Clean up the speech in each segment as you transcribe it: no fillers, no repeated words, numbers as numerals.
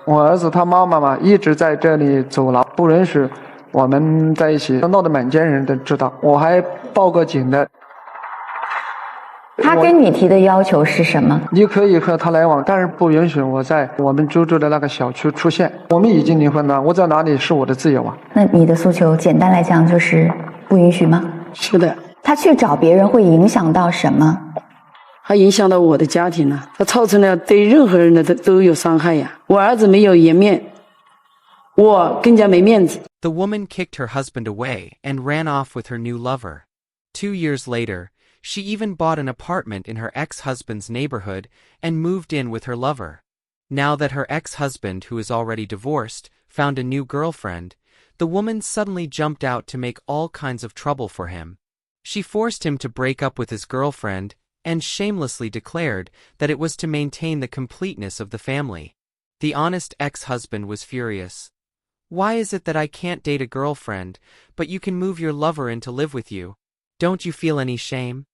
我儿子他妈妈嘛一直在这里阻挠，不允许我们在一起，闹得满街人都知道，我还报过警的。他跟你提的要求是什么？你可以和他来往，但是不允许我在我们居住的那个小区出现。我们已经离婚了，我在哪里是我的自由啊？那你的诉求简单来讲就是不允许吗？是的。他去找别人会影响到什么？他影响到我的家庭了，他造成了对任何人的都有伤害呀。我儿子没有颜面，我更加没面子。 The woman kicked her husband away and ran off with her new lover. 2 years later, she even bought an apartment in her ex-husband's neighborhood and moved in with her lover. Now that her ex-husband, who is already divorced, found a new girlfriend, the woman suddenly jumped out to make all kinds of trouble for him. She forced him to break up with his girlfriend and shamelessly declared that it was to maintain the completeness of the family. The honest ex-husband was furious. Why is it that I can't date a girlfriend, but you can move your lover in to live with you? Don't you feel any shame?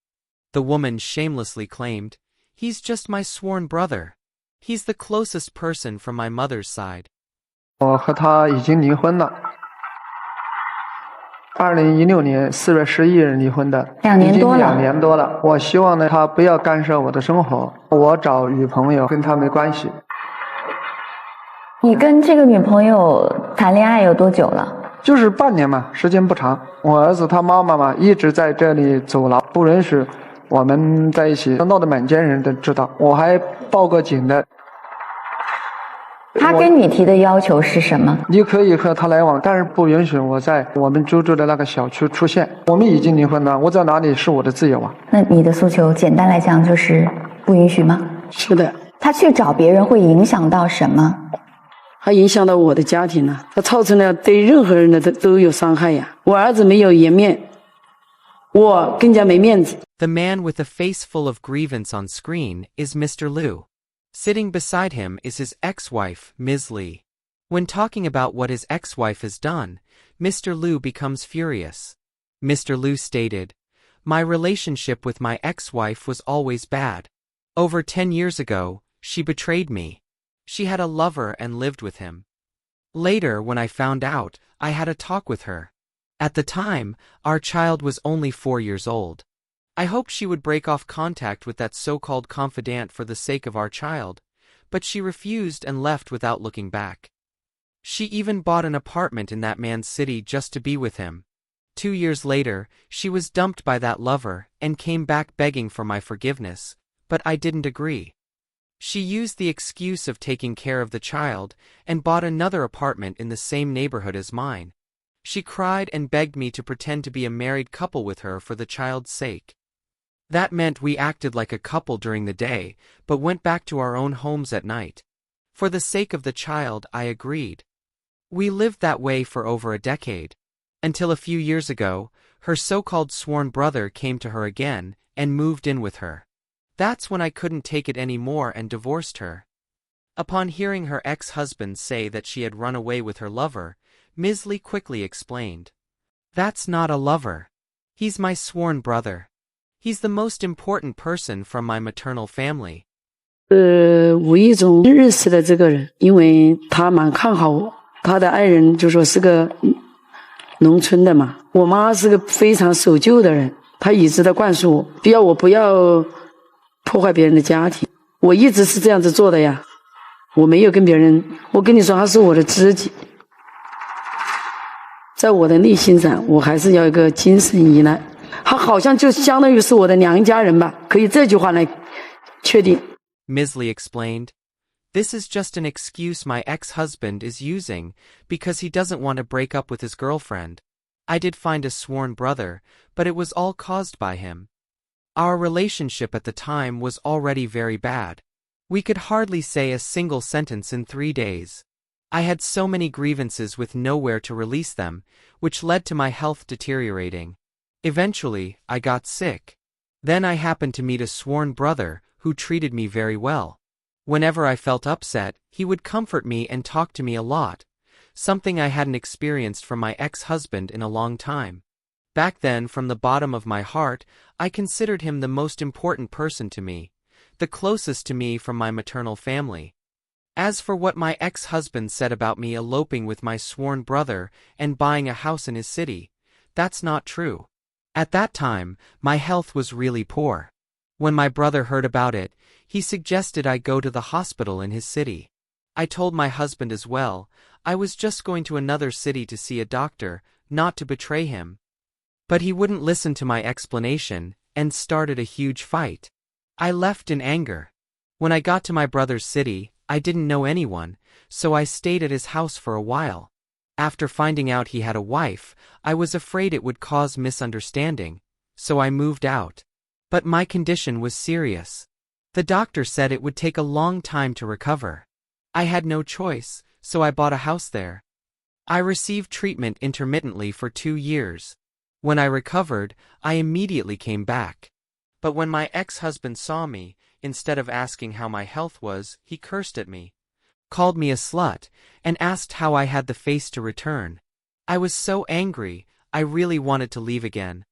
The woman shamelessly claimed, he's just my sworn brother. He's the closest person from my mother's side. 我和他已经离婚了。2016年4月11日离婚的，2年多了，已经2年多了。我希望呢，他不要干涉我的生活，我找女朋友跟他没关系。你跟这个女朋友谈恋爱有多久了？就是半年嘛，时间不长。我儿子他妈妈嘛一直在这里阻挠，不允许我们在一起，闹得满街人都知道，我还报过警的。他跟你提的要求是什么？你可以和他来往，但是不允许我在我们居住的那个小区出现。我们已经离婚了，我在哪里是我的自由啊？那你的诉求简单来讲就是不允许吗？是的。他去找别人会影响到什么？他影响到我的家庭了，他造成了对任何人的都有伤害呀。我儿子没有颜面，我更加没面子。 The man with a face full of grievance on screen is Mr. Liu. Sitting beside him is his ex-wife, Ms. Li. When talking about what his ex-wife has done, Mr. Liu becomes furious. Mr. Liu stated, "My relationship with my ex-wife was always bad. Over 10 years ago, she betrayed me. She had a lover and lived with him. Later, when I found out, I had a talk with her. At the time, our child was only 4 years old. I hoped she would break off contact with that so-called confidant for the sake of our child, but she refused and left without looking back. She even bought an apartment in that man's city just to be with him. 2 years later, she was dumped by that lover and came back begging for my forgiveness, but I didn't agree. She used the excuse of taking care of the child and bought another apartment in the same neighborhood as mine. She cried and begged me to pretend to be a married couple with her for the child's sake. That meant we acted like a couple during the day, but went back to our own homes at night. For the sake of the child, I agreed. We lived that way for over a decade. Until a few years ago, her so-called sworn brother came to her again and moved in with her. That's when I couldn't take it anymore and divorced her." Upon hearing her ex-husband say that she had run away with her lover, Ms. Li quickly explained, "That's not a lover. He's my sworn brother. He's the most important person from my maternal family." 无意中认识了这个人，因为他蛮看好我，他的爱人就说是个农村的嘛，我妈是个非常守旧的人，她一直在灌输我不要破坏别人的家庭，我一直是这样子做的呀，我没有跟别人，我跟你说他是我的知己，在我的内心上我还是要一个精神依赖，他好像就相当于是我的娘家人吧，可以这句话来确定。 Ms. Li explained, "This is just an excuse my ex-husband is using because he doesn't want to break up with his girlfriend. I did find a sworn brother, but it was all caused by him. Our relationship at the time was already very bad. We could hardly say a single sentence in 3 days. I had so many grievances with nowhere to release them, which led to my health deteriorating. Eventually, I got sick. Then I happened to meet a sworn brother who treated me very well. Whenever I felt upset, he would comfort me and talk to me a lot, something I hadn't experienced from my ex-husband in a long time. Back then, from the bottom of my heart, I considered him the most important person to me, the closest to me from my maternal family. As for what my ex-husband said about me eloping with my sworn brother and buying a house in his city, that's not true. At that time, my health was really poor. When my brother heard about it, he suggested I go to the hospital in his city. I told my husband as well, I was just going to another city to see a doctor, not to betray him. But he wouldn't listen to my explanation, and started a huge fight. I left in anger. When I got to my brother's city, I didn't know anyone, so I stayed at his house for a while. After finding out he had a wife, I was afraid it would cause misunderstanding, so I moved out. But my condition was serious. The doctor said it would take a long time to recover. I had no choice, so I bought a house there. I received treatment intermittently for 2 years. When I recovered, I immediately came back. But when my ex-husband saw me, instead of asking how my health was, he cursed at me, called me a slut, and asked how I had the face to return. I was so angry, I really wanted to leave again.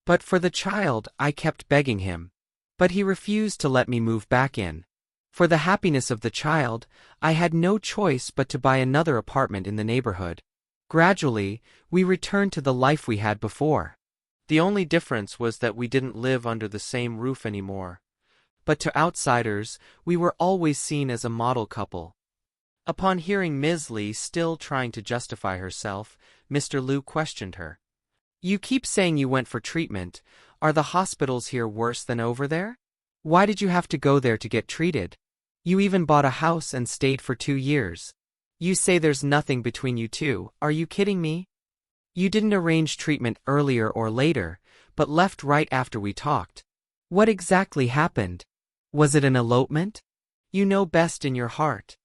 But for the child, I kept begging him. But he refused to let me move back in. For the happiness of the child, I had no choice but to buy another apartment in the neighborhood. Gradually, we returned to the life we had before. The only difference was that we didn't live under the same roof anymore. But to outsiders, we were always seen as a model couple. Upon hearing Ms. Lee still trying to justify herself, Mr. Liu questioned her. You keep saying you went for treatment. Are the hospitals here worse than over there? Why did you have to go there to get treated? You even bought a house and stayed for 2 years. You say there's nothing between you two. Are you kidding me? You didn't arrange treatment earlier or later, but left right after we talked. What exactly happened? Was it an elopement? You know best in your heart.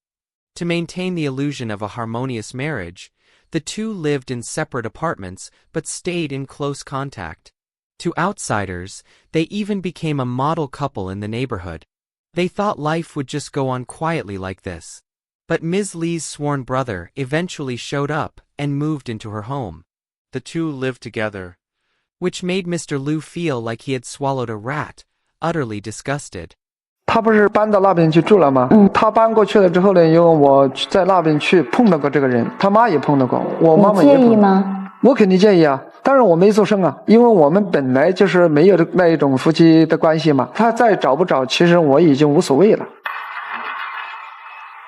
To maintain the illusion of a harmonious marriage, the two lived in separate apartments but stayed in close contact. To outsiders, they even became a model couple in the neighborhood. They thought life would just go on quietly like this. But Ms. Lee's sworn brother eventually showed up and moved into her home. The two lived together, which made Mr. Liu feel like he had swallowed a rat, utterly disgusted. 他不是搬到那边去住了吗？他搬过去了之后呢，因为我在那边去碰到过这个人，他妈也碰到过，我妈妈也碰到过。你介意吗？我肯定介意啊，但是我没做声啊，因为我们本来就是没有那一种夫妻的关系嘛。他再找不找，其实我已经无所谓了。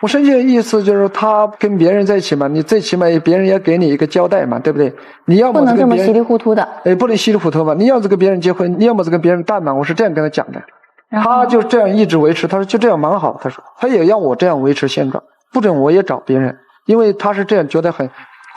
我生气的意思就是他跟别人在一起嘛，你最起码别人也给你一个交代嘛，对不对？你要么不能这么稀里糊涂的。不能稀里糊涂嘛，你要是跟别人结婚，你要么是跟别人淡嘛，我是这样跟他讲的。他就这样一直维持，他说就这样蛮好，他说他也要我这样维持现状，不准我也找别人，因为他是这样觉得很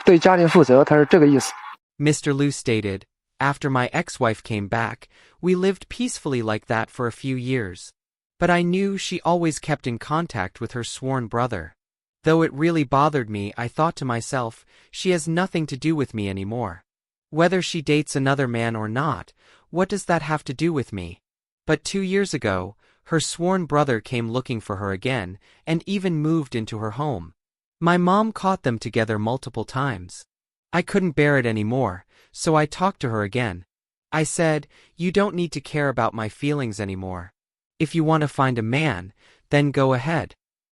对家庭负责，他是这个意思。Mr. Liu stated, after my ex-wife came back, we lived peacefully like that for a few years. But I knew she always kept in contact with her sworn brother. Though it really bothered me, I thought to myself, she has nothing to do with me anymore. Whether she dates another man or not, what does that have to do with me? But 2 years ago, her sworn brother came looking for her again, and even moved into her home. My mom caught them together multiple times. I couldn't bear it anymore, so I talked to her again. I said, you don't need to care about my feelings anymore. If you want to find a man, then go ahead.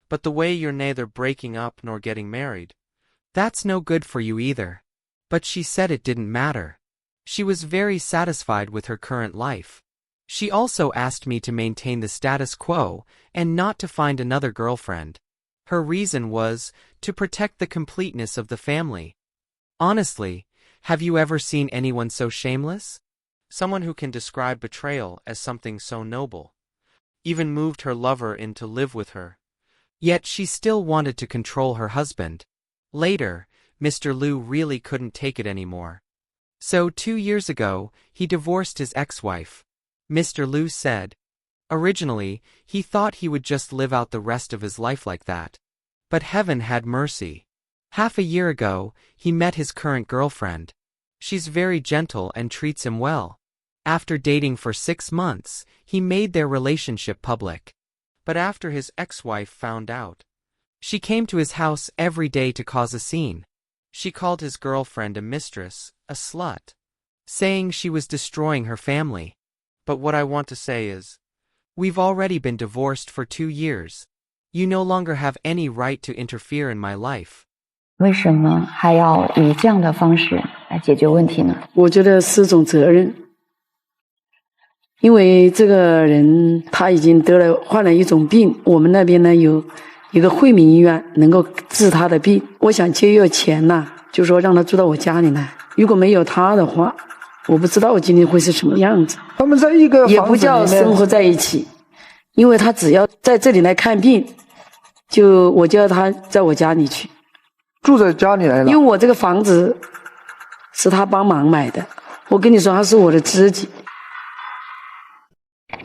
But the way you're neither breaking up nor getting married, that's no good for you either. But she said it didn't matter. She was very satisfied with her current life. She also asked me to maintain the status quo and not to find another girlfriend. Her reason was to protect the completeness of the family. Honestly, have you ever seen anyone so shameless? Someone who can describe betrayal as something so noble. Even moved her lover in to live with her. Yet she still wanted to control her husband. Later, Mr. Liu really couldn't take it anymore. So 2 years ago, he divorced his ex-wife. Mr. Liu said. Originally, he thought he would just live out the rest of his life like that. But heaven had mercy. Half a year ago, he met his current girlfriend. She's very gentle and treats him well. After dating for 6 months, he made their relationship public. But after his ex-wife found out, she came to his house every day to cause a scene. She called his girlfriend a mistress, a slut, saying she was destroying her family. But what I want to say is, we've already been divorced for 2 years. You no longer have any right to interfere in my life. 为什么还要以这样的方式来解决问题呢？我觉得是种责任，因为这个人他已经患了一种病，我们那边呢有一个惠民医院能够治他的病，我想节约钱呐，就说让他住到我家里来。如果没有他的话，我不知道我今天会是什么样子。他们在一个也不叫生活在一起，因为他只要在这里来看病，我叫他在我家里去。住在家里来了，因为我这个房子是他帮忙买的，我跟你说他是我的知己。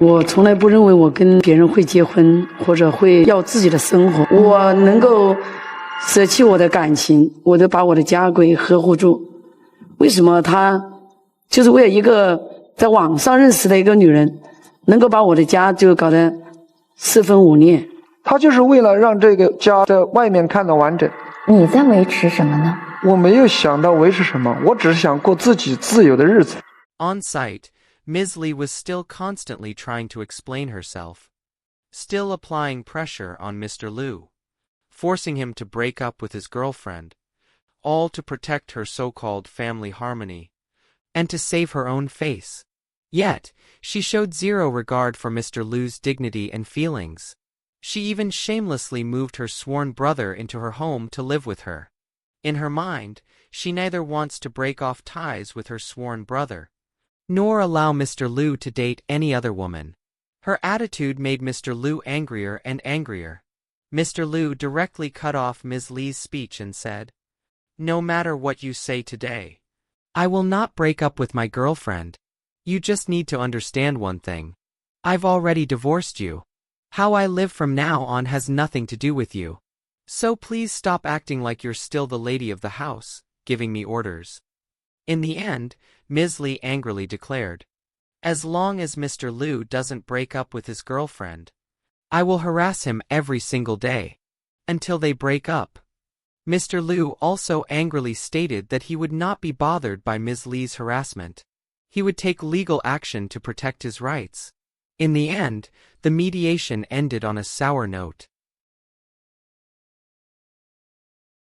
我从来不认为我跟别人会结婚或者会要自己的生活，我能够舍弃我的感情，我都把我的家规呵护住。为什么他就是为了一个在网上认识的一个女人能够把我的家就搞得四分五裂？他就是为了让这个家在外面看得完整。你在维持什么呢？我没有想到维持什么，我只是想过自己自由的日子。 On site, Ms. Lee was still constantly trying to explain herself, still applying pressure on Mr. Liu, forcing him to break up with his girlfriend, all to protect her so-called family harmony, and to save her own face. Yet, she showed zero regard for Mr. Liu's dignity and feelings. She even shamelessly moved her sworn brother into her home to live with her. In her mind, she neither wants to break off ties with her sworn brother, nor allow Mr. Liu to date any other woman. Her attitude made Mr. Liu angrier and angrier. Mr. Liu directly cut off Ms. Lee's speech and said, "No matter what you say today, I will not break up with my girlfriend. You just need to understand one thing. I've already divorced you. How I live from now on has nothing to do with you. So please stop acting like you're still the lady of the house, giving me orders." In the end, Ms. Lee angrily declared, "As long as Mr. Liu doesn't break up with his girlfriend, I will harass him every single day, until they break up." Mr. Liu also angrily stated that he would not be bothered by Ms. Lee's harassment. He would take legal action to protect his rights. In the end, the mediation ended on a sour note.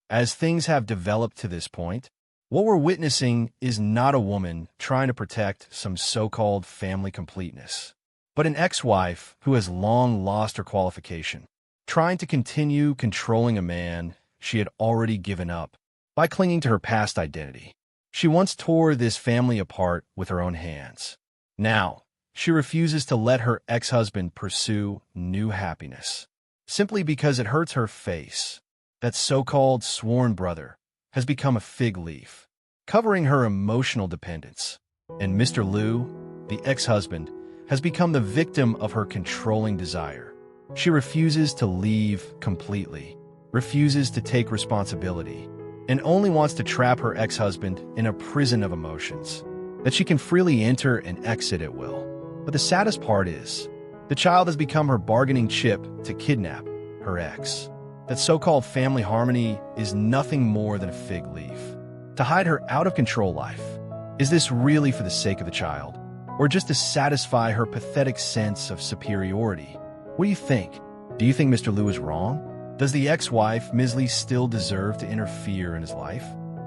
As things have developed to this point, what we're witnessing is not a woman trying to protect some so-called family completeness, but an ex-wife who has long lost her qualification, trying to continue controlling a man she had already given up by clinging to her past identity. She once tore this family apart with her own hands. Now, she refuses to let her ex-husband pursue new happiness, simply because it hurts her face. That so-called sworn brother has become a fig leaf, covering her emotional dependence. And Mr. Liu, the ex-husband, has become the victim of her controlling desire. She refuses to leave completely, refuses to take responsibility, and only wants to trap her ex-husband in a prison of emotions that she can freely enter and exit at will. But the saddest part is, the child has become her bargaining chip to kidnap her ex. That so-called family harmony is nothing more than a fig leaf to hide her out-of-control life. Is this really for the sake of the child, or just to satisfy her pathetic sense of superiority? What do you think? Do you think Mr. Liu is wrong? Does the ex-wife, Ms. Lee, still deserve to interfere in his life?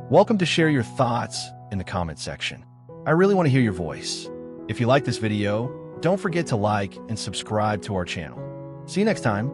Welcome to share your thoughts in the comment section. I really want to hear your voice. If you like this video, don't forget to like and subscribe to our channel. See you next time.